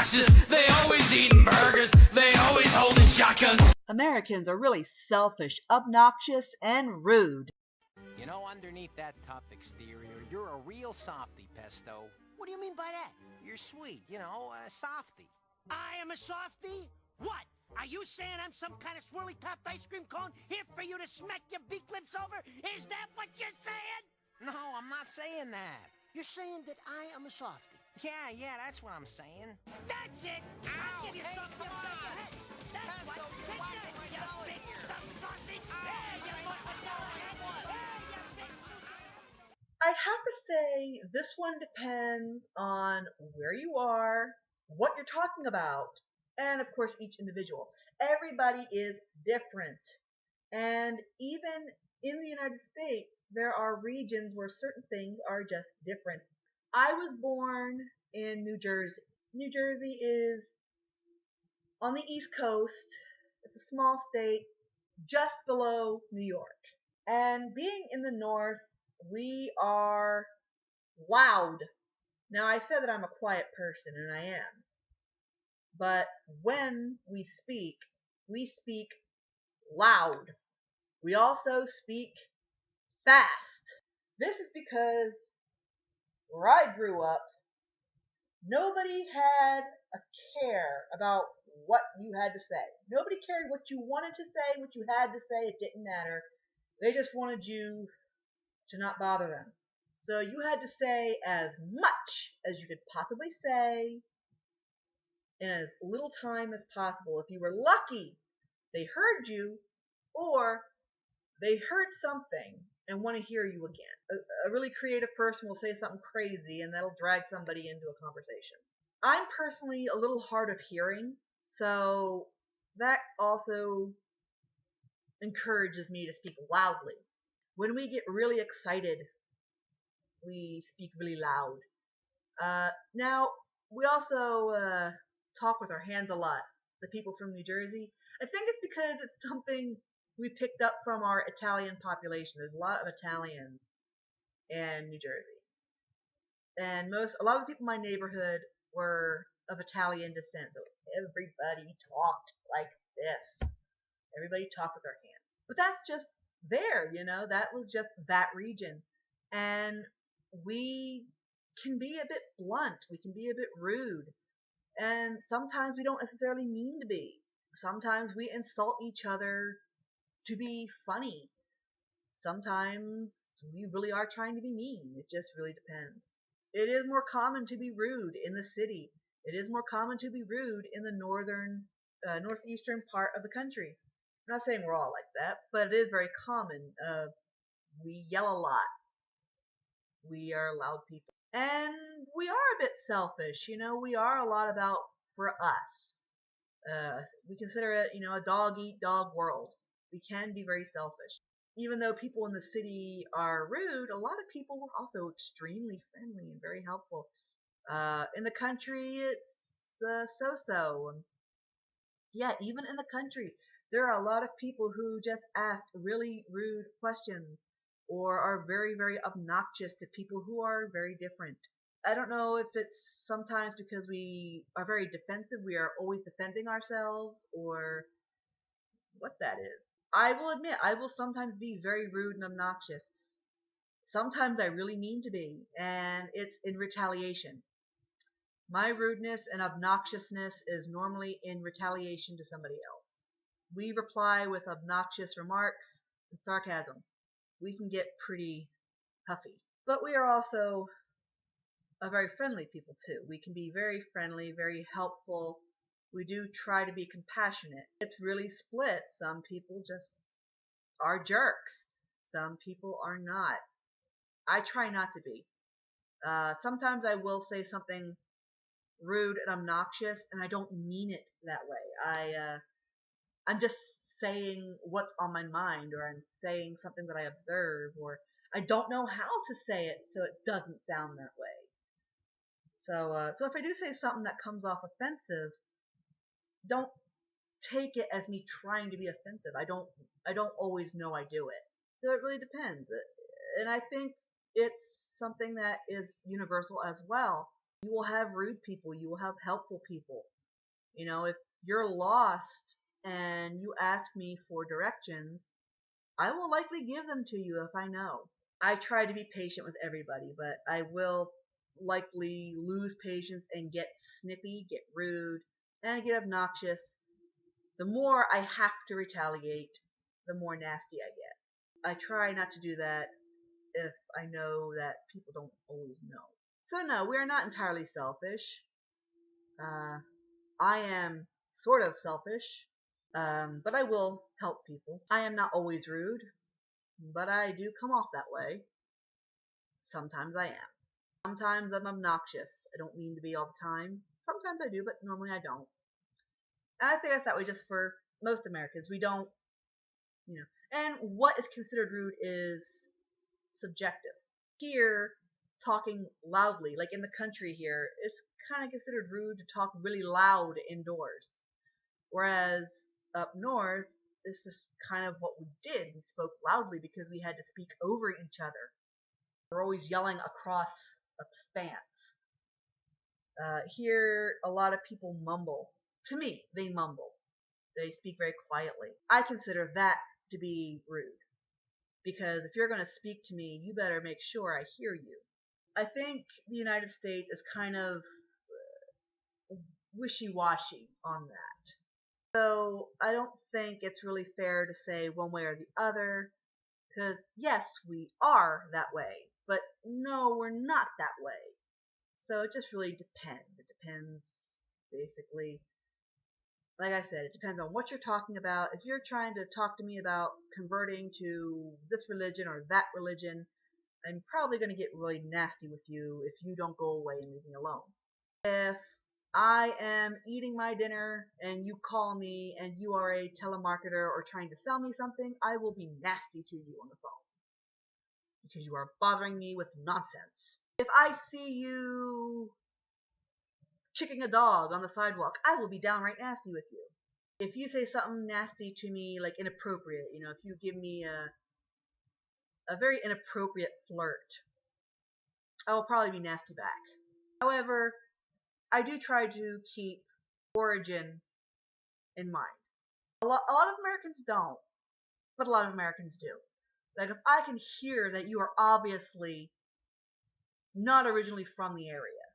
obnoxious. They always eating burgers. They always holding shotguns. Americans are really selfish, obnoxious, and rude. You know, underneath that tough exterior, you're a real softy, Pesto. What do you mean by that? You're sweet, you know, a softy. I am a softie? What? Are you saying I'm some kind of swirly-topped ice cream cone here for you to smack your beak lips over? Is that what you're saying? No, I'm not saying that. You're saying that I am a softie. Yeah, that's what I'm saying. That's it! I'll give you something upside your head. That's Pesto, what. you're Take whacking that, my you belly big here. stuffed sausage. There, you fucking go-ahead. There, you big... I'd have to say this one depends on where you are, what you're talking about, and of course each individual. Everybody is different. And even in the United States, there are regions where certain things are just different. I was born in New Jersey. New Jersey is on the East Coast. It's a small state just below New York. And being in the North, we are loud. Now, I said that I'm a quiet person, and I am. But when we speak loud. We also speak fast. This is because where I grew up, nobody had a care about what you had to say. Nobody cared what you wanted to say, what you had to say. It didn't matter. They just wanted you to not bother them. So you had to say as much as you could possibly say in as little time as possible. If you were lucky, they heard you, or they heard something and want to hear you again. A really creative person will say something crazy, and that'll drag somebody into a conversation. I'm personally a little hard of hearing, so that also encourages me to speak loudly. When we get really excited, we speak really loud. Now, we also talk with our hands a lot, the people from New Jersey. I think it's because it's something we picked up from our Italian population. There's a lot of Italians in New Jersey. And a lot of the people in my neighborhood were of Italian descent. So everybody talked like this. Everybody talked with their hands. But that's just there, that was just that region. And we can be a bit blunt. We can be a bit rude. And sometimes we don't necessarily mean to be. Sometimes we insult each other to be funny. Sometimes we really are trying to be mean. It just really depends. It is more common to be rude in the city. It is more common to be rude in the northeastern part of the country. I'm not saying we're all like that, but it is very common. We yell a lot. We are loud people. And we are a bit selfish. We are a lot about for us. We consider it, a dog-eat-dog world. We can be very selfish. Even though people in the city are rude, a lot of people are also extremely friendly and very helpful. In the country, it's so-so. Yeah, even in the country, there are a lot of people who just ask really rude questions or are very, very obnoxious to people who are very different. I don't know if it's sometimes because we are very defensive, we are always defending ourselves, or what that is. I will admit, I will sometimes be very rude and obnoxious. Sometimes I really mean to be, and it's in retaliation. My rudeness and obnoxiousness is normally in retaliation to somebody else. We reply with obnoxious remarks and sarcasm. We can get pretty huffy. But we are also a very friendly people too. We can be very friendly, very helpful. We do try to be compassionate. It's really split. Some people just are jerks. Some people are not. I try not to be. Sometimes I will say something rude and obnoxious, and I don't mean it that way. I'm just saying what's on my mind, or I'm saying something that I observe, or I don't know how to say it so it doesn't sound that way. So if I do say something that comes off offensive, don't take it as me trying to be offensive. I don't always know I do it. So it really depends. And I think it's something that is universal as well. You will have rude people. You will have helpful people. You know, if you're lost and you ask me for directions, I will likely give them to you if I know. I try to be patient with everybody, but I will likely lose patience and get snippy, get rude, and get obnoxious. The more I have to retaliate, the more nasty I get. I try not to do that if I know that people don't always know. So no, we are not entirely selfish. I am sort of selfish, but I will help people. I am not always rude, but I do come off that way. Sometimes I am. Sometimes I'm obnoxious. I don't mean to be all the time. Sometimes I do, but normally I don't. And I think that's that way just for most Americans. We don't, you know. And what is considered rude is subjective. Here, talking loudly, like in the country here, it's kind of considered rude to talk really loud indoors. Whereas up north, this is kind of what we did. We spoke loudly because we had to speak over each other. We're always yelling across a expanse. Here, a lot of people mumble. To me, they mumble. They speak very quietly. I consider that to be rude. Because if you're going to speak to me, you better make sure I hear you. I think the United States is kind of wishy-washy on that. So I don't think it's really fair to say one way or the other, because yes, we are that way, but no, we're not that way. So it just really depends. It depends, basically. Like I said, it depends on what you're talking about. If you're trying to talk to me about converting to this religion or that religion, I'm probably going to get really nasty with you if you don't go away and leave me alone. If I am eating my dinner and you call me and you are a telemarketer or trying to sell me something, I will be nasty to you on the phone because you are bothering me with nonsense. If I see you kicking a dog on the sidewalk, I will be downright nasty with you. If you say something nasty to me, like inappropriate, you know, if you give me a very inappropriate flirt, I will probably be nasty back. However, I do try to keep origin in mind. A lot of Americans don't, but a lot of Americans do. Like, if I can hear that you are obviously not originally from the area.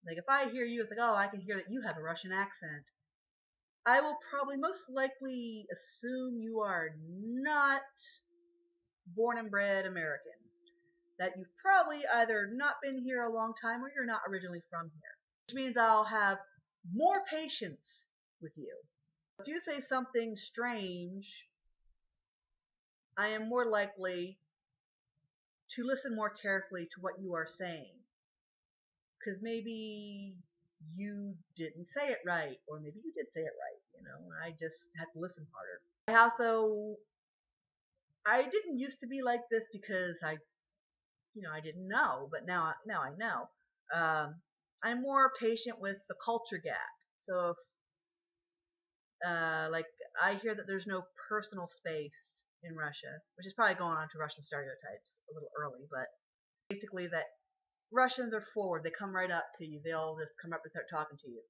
Like, if I hear you, it's like, oh, I can hear that you have a Russian accent. I will probably most likely assume you are not born and bred American. That you've probably either not been here a long time or you're not originally from here. Which means I'll have more patience with you. If you say something strange, I am more likely to listen more carefully to what you are saying. Because maybe you didn't say it right, or maybe you did say it right, you know, I just had to listen harder. I didn't used to be like this because I didn't know, but now I know. I'm more patient with the culture gap. So if, like, I hear that there's no personal space in Russia, which is probably going on to Russian stereotypes a little early, but basically that Russians are forward. They come right up to you. They'll just come up and start talking to you.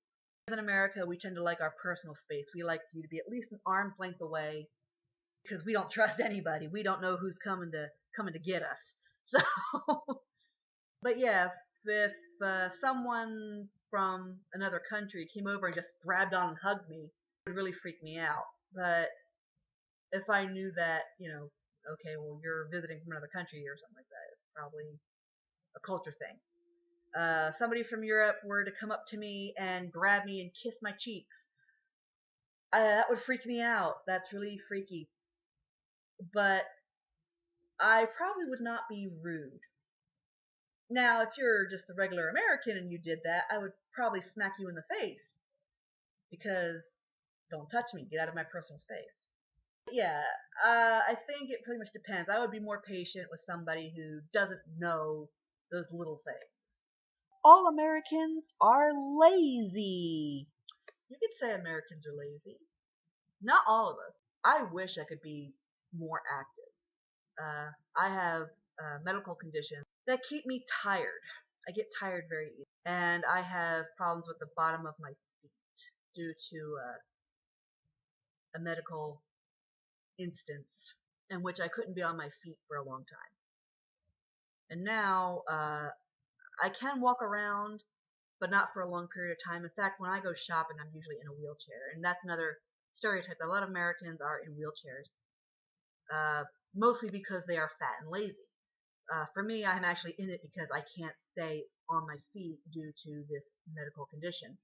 In America, we tend to like our personal space. We like you to be at least an arm's length away because we don't trust anybody. We don't know who's coming to get us. So, but yeah, if someone from another country came over and just grabbed on and hugged me, it would really freak me out. But if I knew that, you know, okay, well, you're visiting from another country or something like that, it's probably a culture thing. Somebody from Europe were to come up to me and grab me and kiss my cheeks, that would freak me out. That's really freaky. But I probably would not be rude. Now, if you're just a regular American and you did that, I would probably smack you in the face. Because, don't touch me, get out of my personal space. Yeah, I think it pretty much depends. I would be more patient with somebody who doesn't know those little things. All Americans are lazy. You could say Americans are lazy. Not all of us. I wish I could be more active. I have medical conditions that keep me tired. I get tired very easily. and I have problems with the bottom of my feet due to a medical instance in which I couldn't be on my feet for a long time. And now I can walk around, but not for a long period of time. In fact, when I go shopping, I'm usually in a wheelchair, and that's another stereotype. A lot of Americans are in wheelchairs, mostly because they are fat and lazy. For me, I'm actually in it because I can't stay on my feet due to this medical condition.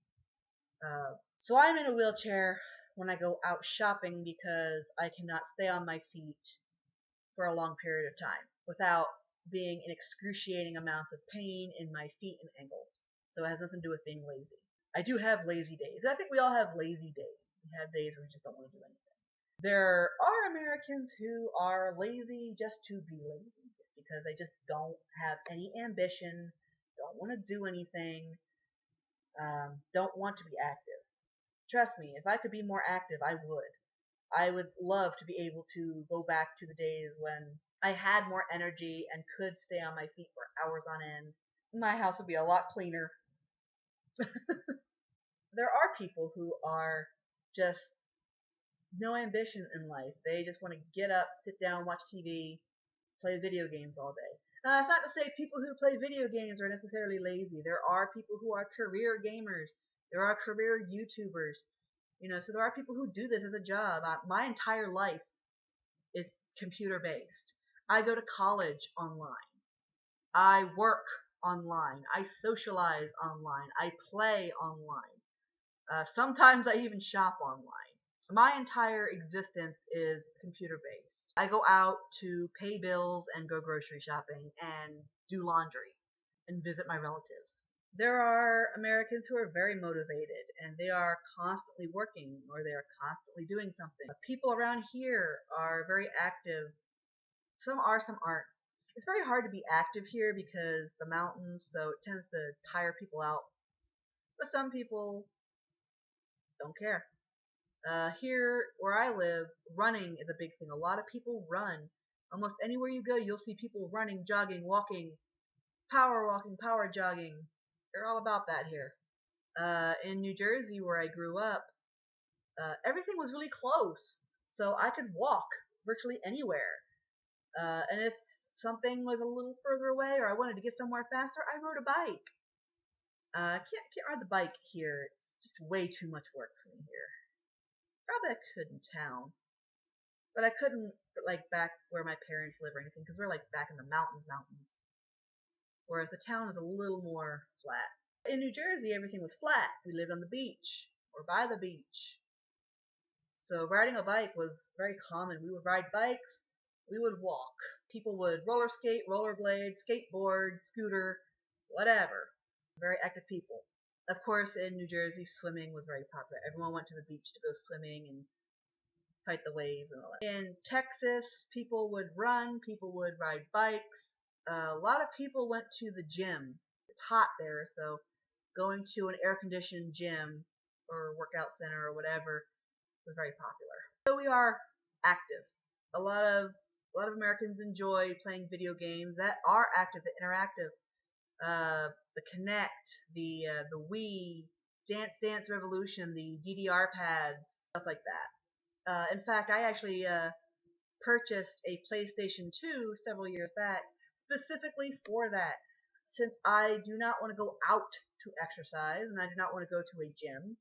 So I'm in a wheelchair when I go out shopping because I cannot stay on my feet for a long period of time without being in excruciating amounts of pain in my feet and ankles. So it has nothing to do with being lazy. I do have lazy days. I think we all have lazy days. We have days where we just don't want to do anything. There are Americans who are lazy just to be lazy, just because they just don't have any ambition, don't want to do anything, don't want to be active. Trust me, if I could be more active, I would. I would love to be able to go back to the days when I had more energy and could stay on my feet for hours on end. My house would be a lot cleaner. There are people who are just no ambition in life. They just want to get up, sit down, watch TV, play video games all day. Now, that's not to say people who play video games are necessarily lazy. There are people who are career gamers. There are career YouTubers. So there are people who do this as a job. My entire life is computer based. I go to college online. I work online. I socialize online. I play online. Sometimes I even shop online. My entire existence is computer based. I go out to pay bills and go grocery shopping and do laundry and visit my relatives. There are Americans who are very motivated and they are constantly working or they are constantly doing something. People around here are very active. Some are, some aren't. It's very hard to be active here because the mountains, so it tends to tire people out. But some people don't care. Here where I live, running is a big thing. A lot of people run. Almost anywhere you go, you'll see people running, jogging, walking, power jogging. They're all about that here. In New Jersey, where I grew up, everything was really close, so I could walk virtually anywhere. And if something was a little further away, or I wanted to get somewhere faster, I rode a bike. Can't ride the bike here. It's just way too much work for me here. Probably I could in town, but I couldn't like back where my parents live or anything because we're like back in the mountains. Whereas the town is a little more flat. In New Jersey, everything was flat. We lived on the beach or by the beach. So riding a bike was very common. We would ride bikes, we would walk. People would roller skate, rollerblade, skateboard, scooter, whatever. Very active people. Of course, in New Jersey, swimming was very popular. Everyone went to the beach to go swimming and fight the waves and all that. In Texas, people would run, people would ride bikes. A lot of people went to the gym. It's hot there, so going to an air-conditioned gym or workout center or whatever was very popular. So we are active. A lot of Americans enjoy playing video games that are active, that interactive. The Kinect, the Wii, Dance Dance Revolution, the DDR pads, stuff like that. In fact, I actually purchased a PlayStation 2 several years back specifically for that. Since I do not want to go out to exercise and I do not want to go to a gym,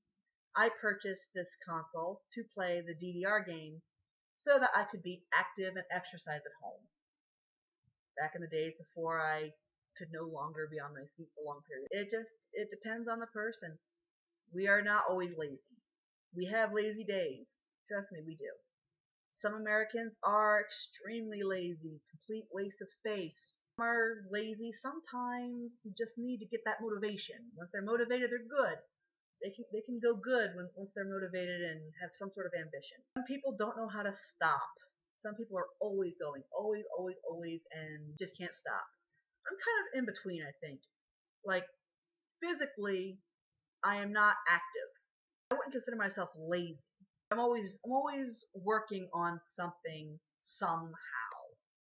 I purchased this console to play the DDR games so that I could be active and exercise at home. Back in the days before I could no longer be on my feet for long periods. It depends on the person. We are not always lazy. We have lazy days. Trust me, we do. Some Americans are extremely lazy, complete waste of space. Some are lazy, sometimes just need to get that motivation. Once they're motivated, they're good. They can go good once they're motivated and have some sort of ambition. Some people don't know how to stop. Some people are always going, always, and just can't stop. I'm kind of in between, I think. Like, physically, I am not active. I wouldn't consider myself lazy. I'm always working on something somehow.